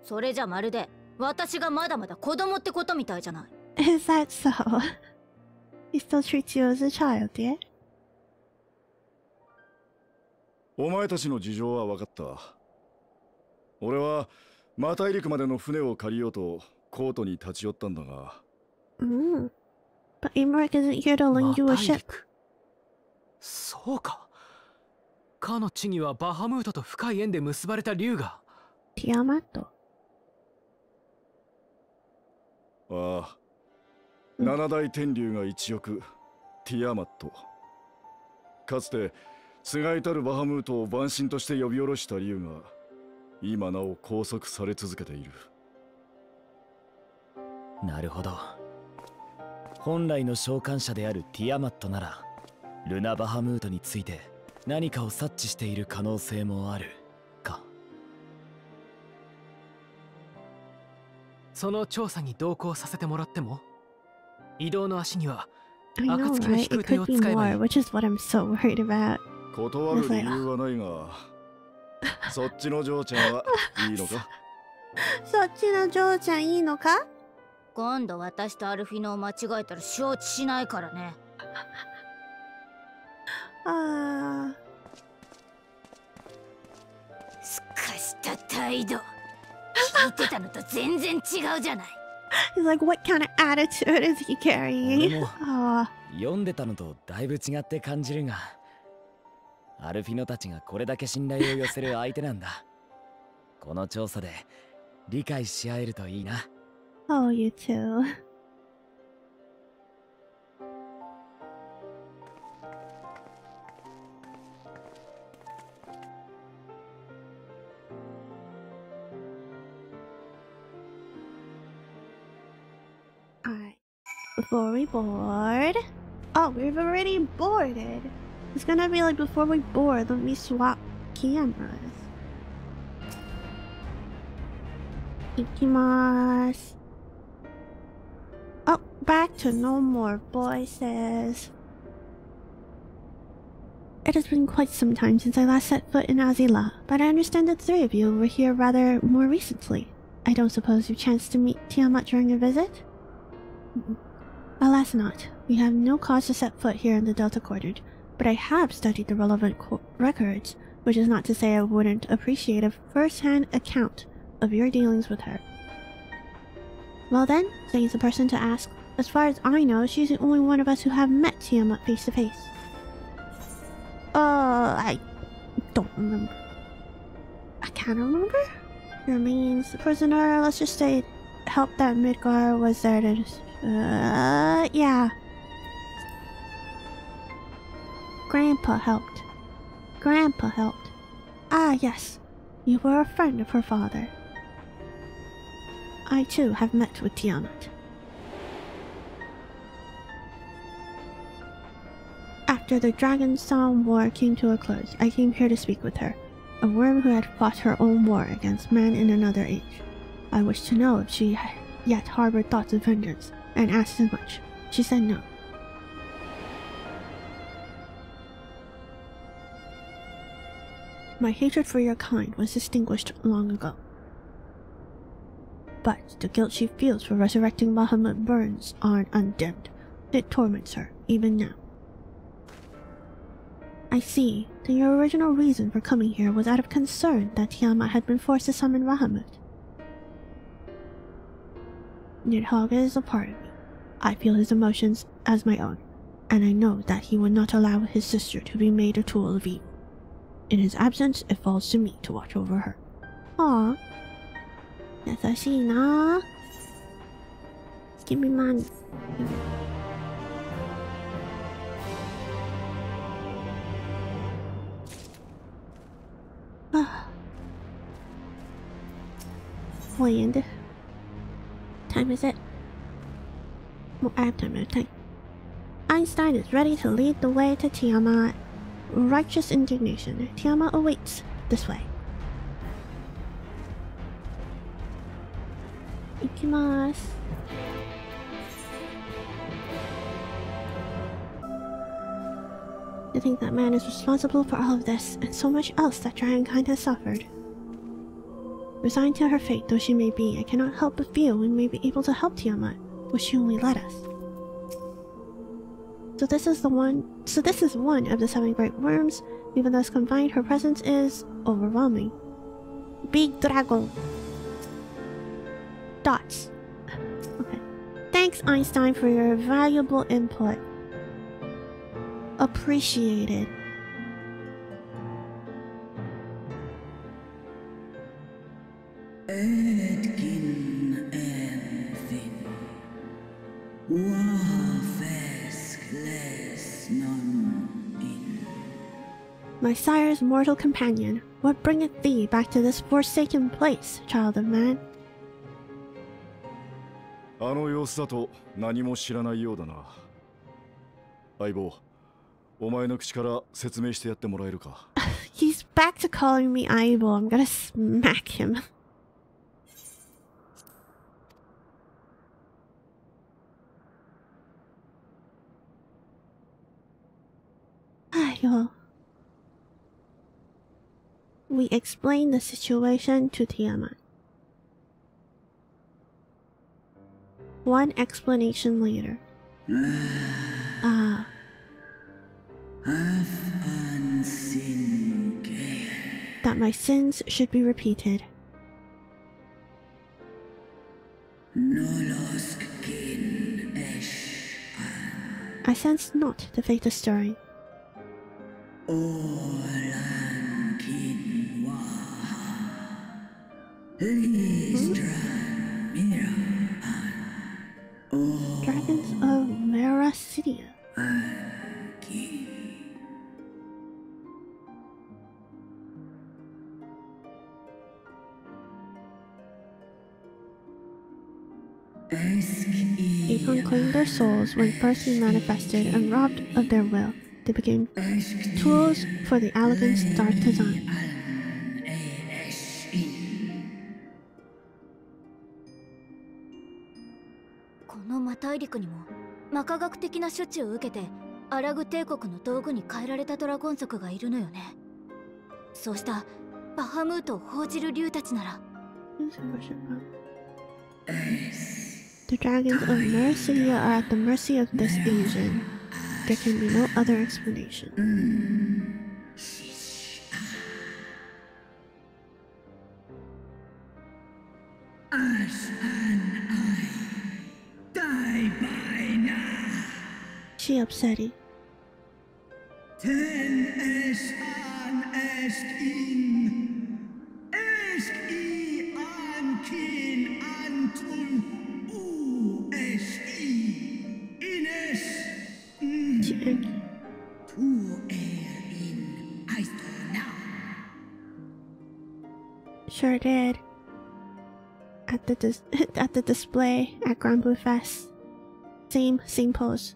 [SPEAKER 6] それじゃまるで私がまだまだ子供ってことみたいじゃない。
[SPEAKER 1] Is that so? He still treats you as a child, dear?
[SPEAKER 13] お前たちの事情は分かった。俺はマ大陸までの船を借りようとコートに立ち寄ったんだが。
[SPEAKER 1] But Imrak isn't here to lend you a ship.
[SPEAKER 3] そうか。かの地にはバハムートと深い縁で結ばれた竜が。
[SPEAKER 1] ティアマット。
[SPEAKER 13] ああ。七大天竜が一翼、ティアマット。かつて菅井たるバハムートを万神として呼び下ろした竜が今なお拘束され続けている。
[SPEAKER 11] なるほど。本来の召喚者であるティアマットならルナ・バハムートについて何かを察知している可能性もあるか。
[SPEAKER 3] その調査に同行させてもらっても、移動の足には
[SPEAKER 1] I know,
[SPEAKER 3] 暁の
[SPEAKER 1] right?
[SPEAKER 3] 飛空
[SPEAKER 1] It
[SPEAKER 3] 艇を
[SPEAKER 1] could be
[SPEAKER 3] 使えばいい。
[SPEAKER 1] more, which is what I'm so worried about.
[SPEAKER 13] 断る理由はないが、そっちの嬢ちゃんはいいのか？
[SPEAKER 1] そっちの嬢ちゃんいいのか？
[SPEAKER 12] 今度私とアルフィノを間違えたら承知しないからね。
[SPEAKER 1] ああ。
[SPEAKER 12] すかした態度。聞いてたのと全然違うじゃない。
[SPEAKER 1] He's like, what kind of attitude is he carrying?
[SPEAKER 11] 読んでたのとだいぶ違って感じるが、アルフィノたちがこれだけ信頼を寄せる相手なんだ。この調査で理解し合えるといいな。
[SPEAKER 1] Oh, you too. Alright. Before we board. Oh, we've already boarded. It's gonna be like before we board, let me swap cameras. Ikimasu. Oh, back to no more voices. It has been quite some time since I last set foot in Azila, but I understand that 3 of you were here rather more recently. I don't suppose you chanced to meet Tiamat during your visit? Alas not. We have no cause to set foot here in the Delta Quartered, but I have studied the relevant records, which is not to say I wouldn't appreciate a first-hand account of your dealings with her. Well then, Zane's the person to ask. As far as I know, she's the only one of us who have met Tiamat face to face. I don't remember. I can't remember? Your means the prisoner, let's just say, help that Midgar was there to yeah. Grandpa helped. Grandpa helped. Ah, yes. You were a friend of her father. I too have met with Tiamat. After the Dragonstone War came to a close, I came here to speak with her, a worm who had fought her own war against man in another age. I wished to know if she yet harbored thoughts of vengeance, and asked as much. She said no. My hatred for your kind was extinguished long ago. But the guilt she feels for resurrecting Bahamut burns aren't undimmed. It torments her, even now. I see. Then your original reason for coming here was out of concern that Tiamat had been forced to summon Bahamut. Nidhogg is a part of me. I feel his emotions as my own, and I know that he would not allow his sister to be made a tool of evil. In his absence, it falls to me to watch over her. Aww. 優しいな。Give me money. Land. Time is it? Well, I have time. Einstein is ready to lead the way to Tiamat. Righteous indignation. Tiamat awaits. This way. Ikimasu. I think that man is responsible for all of this, and so much else that Dragonkind has suffered. Resigned to her fate though she may be, I cannot help but feel we may be able to help Tiamat, which she only let us. So this is one of the 7 great worms. Even thus confined, her presence is overwhelming. Big dragon. Dots. Okay. Thanks, Einstein, for your valuable input. Appreciated.
[SPEAKER 14] Edkin Enfin Wafes Kles non in.
[SPEAKER 1] My sire's mortal companion, what bringeth thee back to this forsaken place, child of man?
[SPEAKER 13] あの様子だと何も知らないようだな。相棒、お前の口から説明してやってもらえるか。
[SPEAKER 1] He's back to calling me Aibo. I'm gonna smack him. Ayo. We explain the situation to Tiamat. One explanation later. That my sins should be repeated. I sensed not the fate of stirring. Dragons of Merasidia. They unclaimed their souls when first we manifested and robbed of their will. They became tools for the elegant's dark design.
[SPEAKER 12] This 大陸にも魔科学的な処置を受けてアラグ帝国の道具に変えられたドラゴン族がいるのよね。そうしたバハムートを報じる竜たちなら。
[SPEAKER 1] The dragons of Merasidia are at the mercy of this Asian. There can be no other explanation. She upsetting. Sure did. At the display at Grand Blue Fest. Same pose.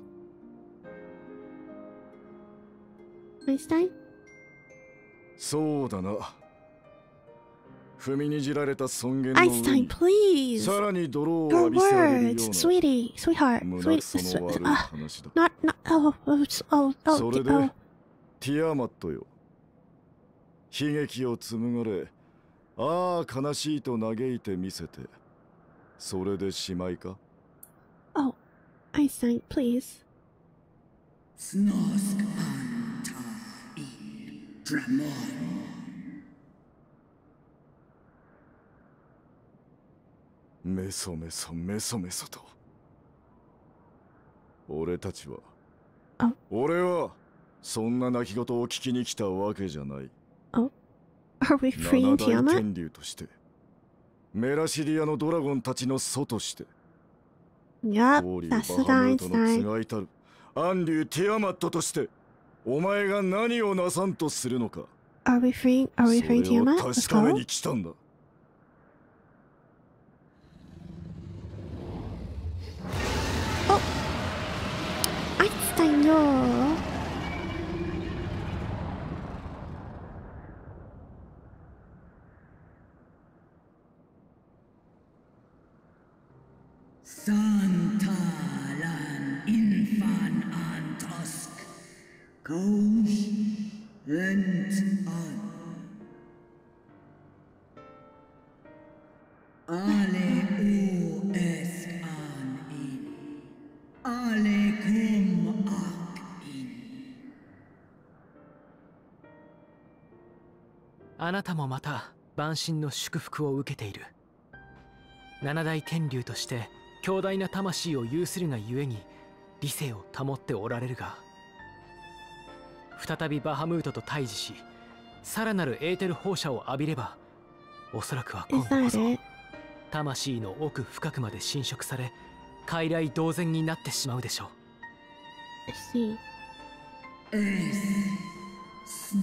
[SPEAKER 1] Einstein?
[SPEAKER 13] そうだな。踏みにじられた尊厳の
[SPEAKER 1] Einstein, please.
[SPEAKER 13] さらに泥を
[SPEAKER 1] Your
[SPEAKER 13] 浴びせられるよう
[SPEAKER 1] words,
[SPEAKER 13] な
[SPEAKER 1] sweetie, sweetheart,
[SPEAKER 13] 胸くその悪い話だ。
[SPEAKER 1] not, oh,
[SPEAKER 13] それでティアマットよ。悲劇を紡がれ、ああ悲しいと嘆いてみせて、それでしまいか？
[SPEAKER 1] Oh, Einstein, please.
[SPEAKER 14] Snosk anta in Dramon.
[SPEAKER 13] メソメソメソメソと。俺たちは、俺はそんな泣き言を聞きに来たわけじゃない。
[SPEAKER 1] Oh, are we freeing
[SPEAKER 13] 七大
[SPEAKER 1] Tiamat?
[SPEAKER 13] 天竜として、メラシリアのドラゴンたちの祖として、
[SPEAKER 1] Yup, that's the Einstein.
[SPEAKER 13] つがいたる暗竜ティアマットとして、お前が何をなさんとするのか。
[SPEAKER 1] Are we freeing
[SPEAKER 13] それを
[SPEAKER 1] Tiamat? Let's
[SPEAKER 13] 確かめ
[SPEAKER 1] go.
[SPEAKER 13] に来たんだ。
[SPEAKER 1] Einstein, yo.
[SPEAKER 14] Santalan infan antosk. Goes and on. Ale o esk an in. Ale kum ak in.
[SPEAKER 3] あなたもまた万神の祝福を受けている。七大天竜として強大な魂を有するがゆえに理性を保っておられるが、再びバハムートと対峙し、さらなるエーテル放射を浴びれば、おそらくは今度こそ魂の奥深くまで侵食され、傀儡同然になってしまうでしょう。
[SPEAKER 1] I see. See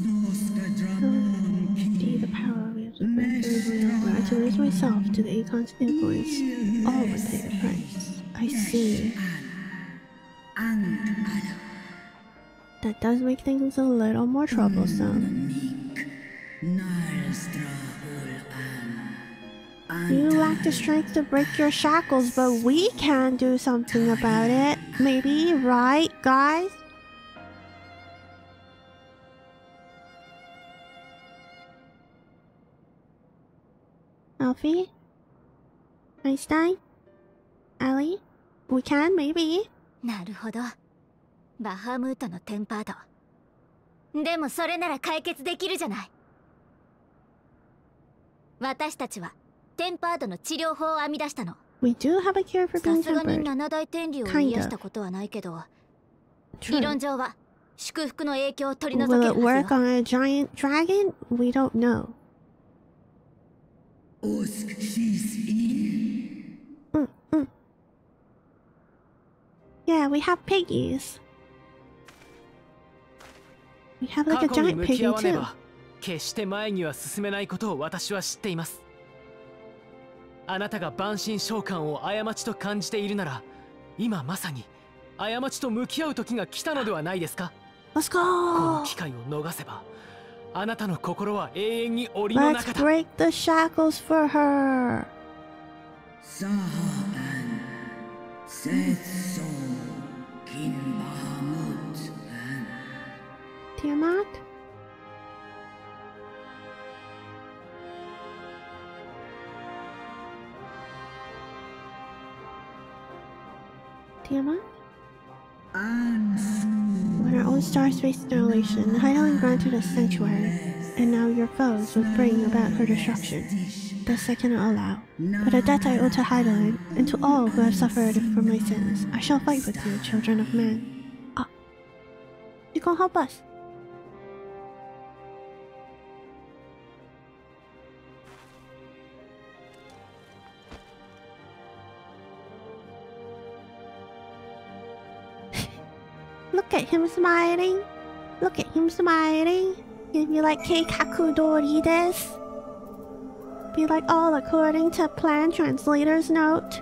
[SPEAKER 1] the power we have to raise myself to the Acon's influence. All would pay the price. I see. That does make things a little more troublesome. You lack the strength to break your shackles, but we can do something about it. Maybe, right, guys? Alfie? Einstein? Allie? We can, maybe.
[SPEAKER 12] なるほど。バハムートのテンパード。でもそれなら解決できるじゃない。私たちはテンパードの治療法を編み出したの。
[SPEAKER 1] We do have a cure for being
[SPEAKER 12] さすがに
[SPEAKER 1] tempered.
[SPEAKER 12] 七大天竜を癒したことはないけど、理論上は祝福の影響を取り除け
[SPEAKER 1] Will
[SPEAKER 12] る
[SPEAKER 1] it
[SPEAKER 12] は
[SPEAKER 1] work
[SPEAKER 12] ずよ。
[SPEAKER 1] on a giant dragon? We don't know. Yeah, we have piggies. We have like a
[SPEAKER 3] 過去に
[SPEAKER 1] giant
[SPEAKER 3] 向き
[SPEAKER 1] piggy
[SPEAKER 3] 合わね
[SPEAKER 1] too.
[SPEAKER 3] ば決して前には進めないことを私は知っています。あなたが万神召喚を過ちと感じているなら、今まさに過ちと向き合う時が来たのではないですか。
[SPEAKER 1] Let's
[SPEAKER 3] この
[SPEAKER 1] go!
[SPEAKER 3] 機会を逃せば、あなたの心は永遠に檻の
[SPEAKER 1] Let's
[SPEAKER 3] 中だ。
[SPEAKER 1] break the shackles for her.
[SPEAKER 14] Ʒ I'm Zane, King Bahamut and
[SPEAKER 1] Tiamat? Tiamat? When our own star space annihilation, Heidelin granted us sanctuary, and now your foes will bring about her destruction. This I cannot allow, but a debt I owe to Heidelin, and to all who have suffered for my sins. I shall fight with you, children of man. Ah, you can help us. Look at him smiling. Look at him smiling. He'll be like Keikaku this. Be like all according to plan, translator's note.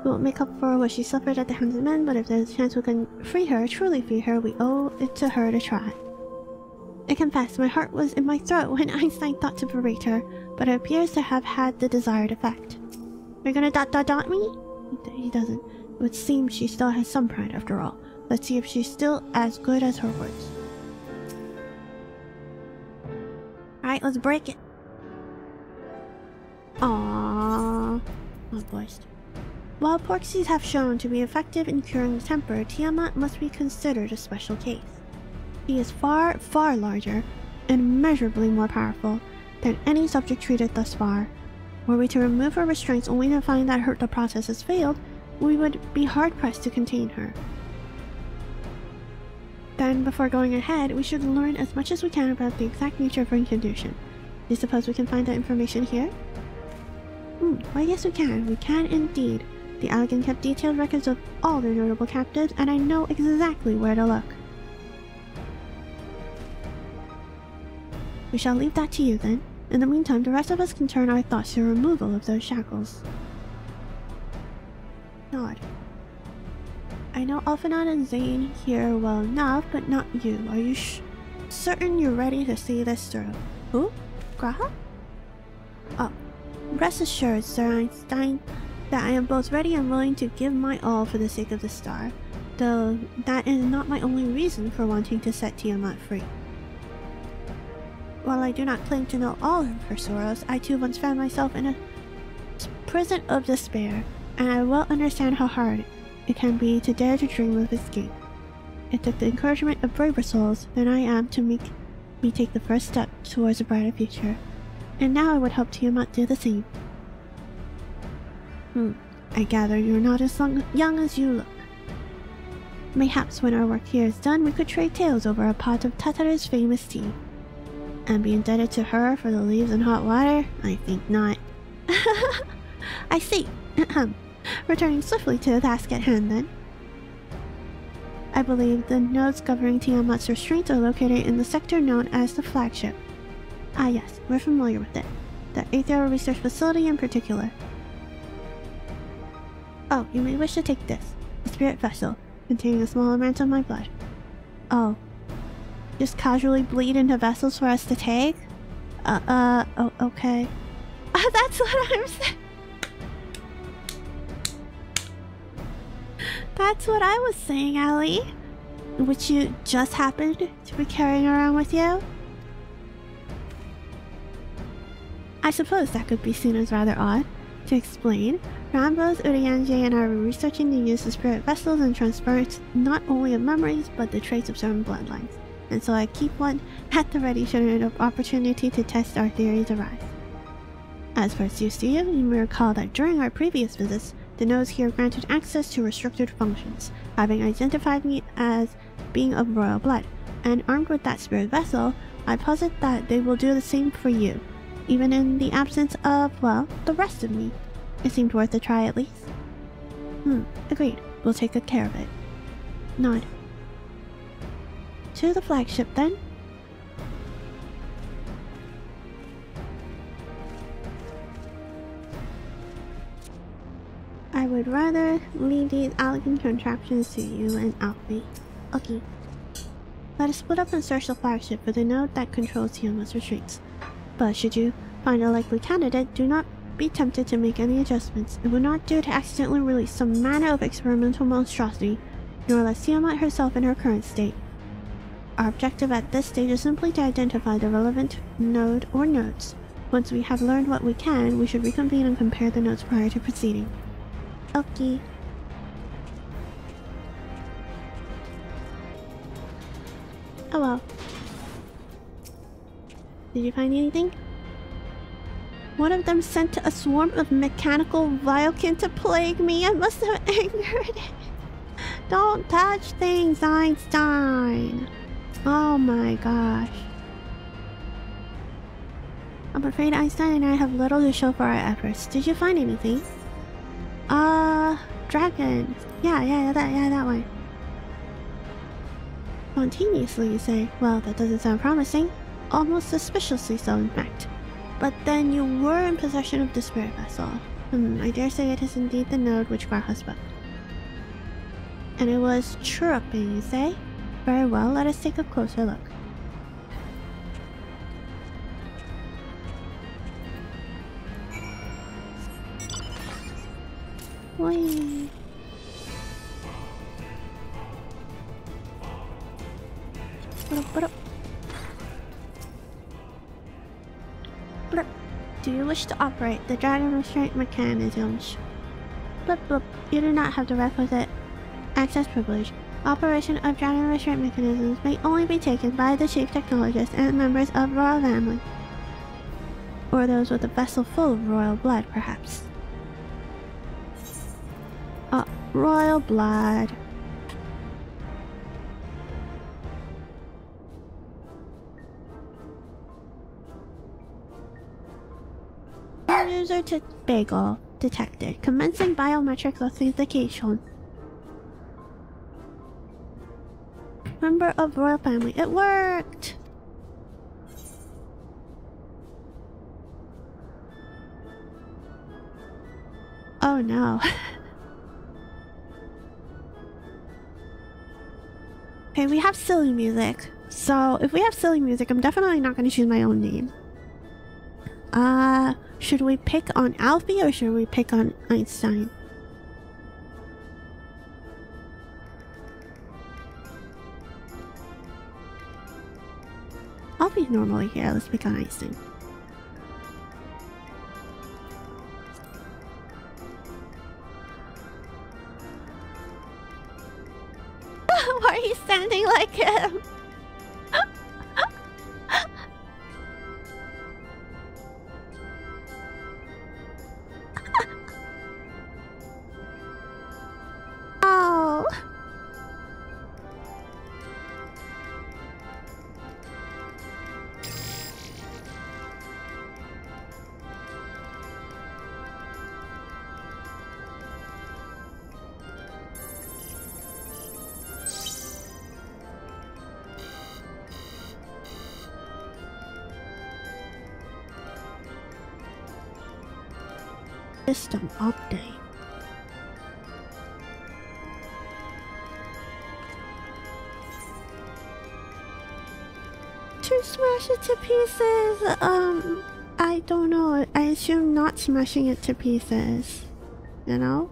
[SPEAKER 1] We won't make up for what she suffered at the hands of men, but if there's a chance we can free her, truly free her, we owe it to her to try. I confess, my heart was in my throat when Einstein thought to berate her, but it appears to have had the desired effect. You're gonna dot me? He doesn't. It would seem she still has some pride after all. Let's see if she's still as good as her words. Alright, let's break it. Aww. Oh, boys. While Porxies have shown to be effective in curing the temper, Tiamat must be considered a special case. He is far, far larger and immeasurably more powerful than any subject treated thus far. Were we to remove her restraints only to find that the process has failed, we would be hard-pressed to contain her. Then, before going ahead, we should learn as much as we can about the exact nature of her condition. Do you suppose we can find that information here? Why yes we can. We can indeed. The Allegan kept detailed records of all their notable captives, and I know exactly where to look. We shall leave that to you then. In the meantime, the rest of us can turn our thoughts to the removal of those shackles. Nod. I know Alphanon and Zane here well enough, but not you. Are you certain you're ready to see this through? Who? Graha? Oh. Rest assured, Sir Einstein, that I am both ready and willing to give my all for the sake of the star, though that is not my only reason for wanting to set Tiamat free. While I do not claim to know all of her sorrows, I too once found myself in a prison of despair, and I well understand how hard it can be to dare to dream of escape. It took the encouragement of braver souls than I am to make me take the first step towards a brighter future, and now I would hope Tiamat do the same. I gather you're not as young as you look. Mayhaps when our work here is done, we could trade tales over a pot of Tatara's famous tea. And be indebted to her for the leaves and hot water? I think not. I see. Returning swiftly to the task at hand, then. I believe the nodes governing Tiamat's restraints are located in the sector known as the flagship. Ah yes, we're familiar with it. The Aether Research Facility in particular. Oh, you may wish to take this. A spirit vessel, containing a small amount of my blood. Oh. Just casually bleed into vessels for us to take? Oh, okay. That's what I'm saying. That's what I was saying, Allie. Which you just happened to be carrying around with you? I suppose that could be seen as rather odd. To explain, Rambos, Urianje, and I were researching the use of spirit vessels and transference not only of memories, but the traits of certain bloodlines. And so I keep one at the ready should an opportunity to test our theories arise. As for Ʒ, you may recall that during our previous visits, the nodes here granted access to restricted functions, having identified me as being of royal blood, and armed with that spirit vessel, I posit that they will do the same for you, even in the absence of, well, the rest of me. It seemed worth a try at least. Agreed. We'll take good care of it. Nod. To the flagship then. I would rather leave these elegant contraptions to you and Alfie. Okay. Let us split up and search the flagship for the node that controls Tiamat's retreats. But should you find a likely candidate, do not be tempted to make any adjustments. It would not do to accidentally release some manner of experimental monstrosity, nor let Tiamat herself in her current state. Our objective at this stage is simply to identify the relevant node or nodes. Once we have learned what we can, we should reconvene and compare the nodes prior to proceeding. Okay. Oh well. Did you find anything? One of them sent a swarm of mechanical vilekin to plague me. I must have angered it. Don't touch things, Einstein. Oh my gosh. I'm afraid Einstein and I have little to show for our efforts. Did you find anything? Dragons. Yeah, that one. Spontaneously, you say? Well, that doesn't sound promising. Almost suspiciously so, in fact. But then you were in possession of the spirit vessel. I dare say it is indeed the node which Graha spoke. And it was chirruping, you say? Very well, let us take a closer look. Whee! Do you wish to operate the dragon restraint mechanisms? Blip blip. You do not have the requisite access privilege. Operation of dragon restraint mechanisms may only be taken by the chief technologist and members of royal family. Or those with a vessel full of royal blood, perhaps. Royal blood. User to bagel detected. Commencing biometric authentication. Member of royal family. It worked! Oh no. Okay, we have silly music. So if we have silly music, I'm definitely not going to choose my own name. Should we pick on Alfie or should we pick on Einstein? Alfie's normally here. Let's pick on Einstein. Why are you standing like him? Oh. System update. To smash it to pieces. I don't know. I assume not smashing it to pieces. You know?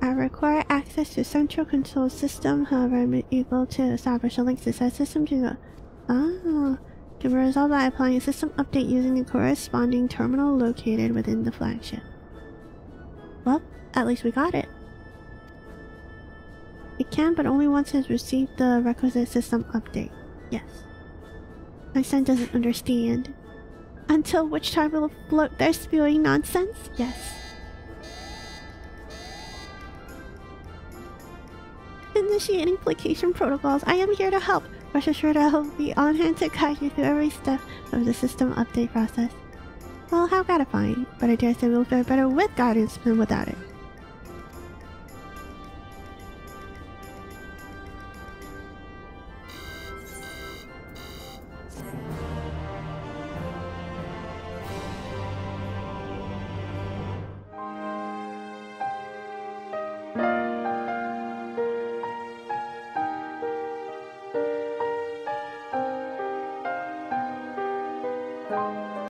[SPEAKER 1] I require access to central control system, however I'm able to establish a link to said system to can be resolved by applying a system update using the corresponding terminal located within the flagship. Well, at least we got it. It can, but only once it has received the requisite system update. Yes. My son doesn't understand. Until which time will float their spewing nonsense? Yes. Initiating placation protocols. I am here to help. Rest assured I will be on hand to guide you through every step of the system update process. Well, how gratifying, but I dare say we'll fare better with guidance than without it.